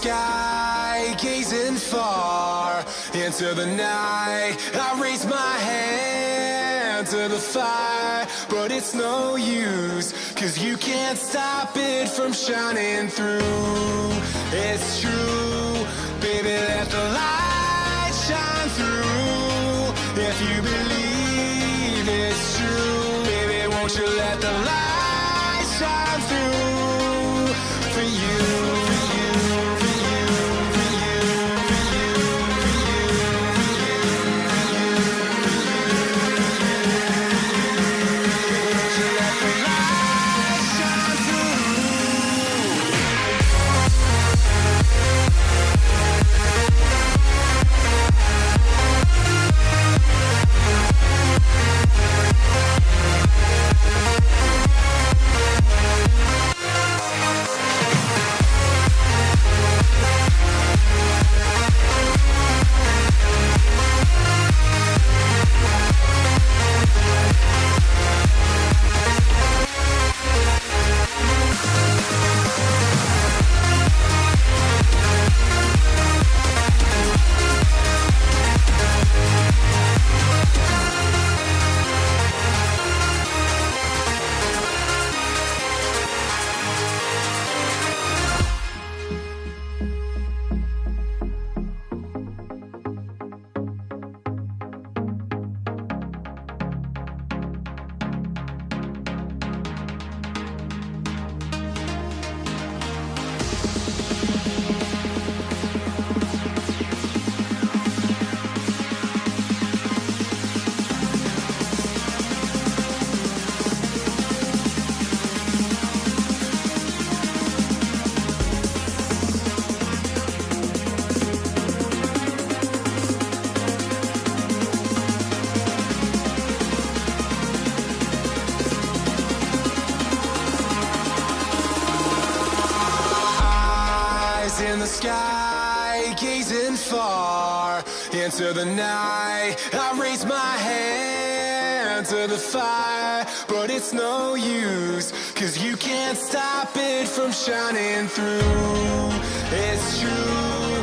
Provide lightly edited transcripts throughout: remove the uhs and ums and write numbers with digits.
sky, gazing far into the night. I raise my hand to the fire, but it's no use, 'cause you can't stop it from shining through. It's true, baby, let the light shine through. If you believe it's true, baby, won't you let the light shine through for you. In the sky, gazing far into the night. I raise my hand to the fire, but it's no use, 'cause you can't stop it from shining through. It's true,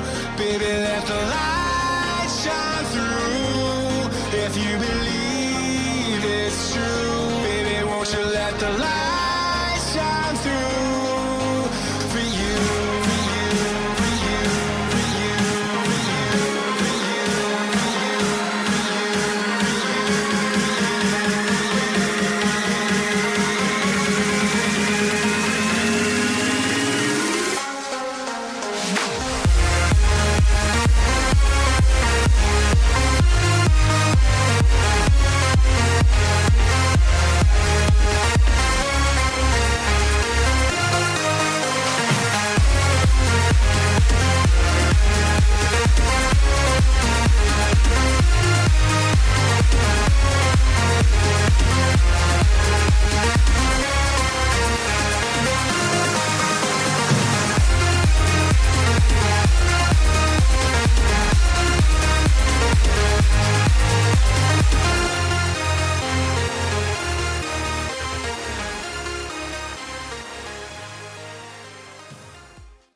baby, let the light shine through. If you believe it's true, baby, won't you let the light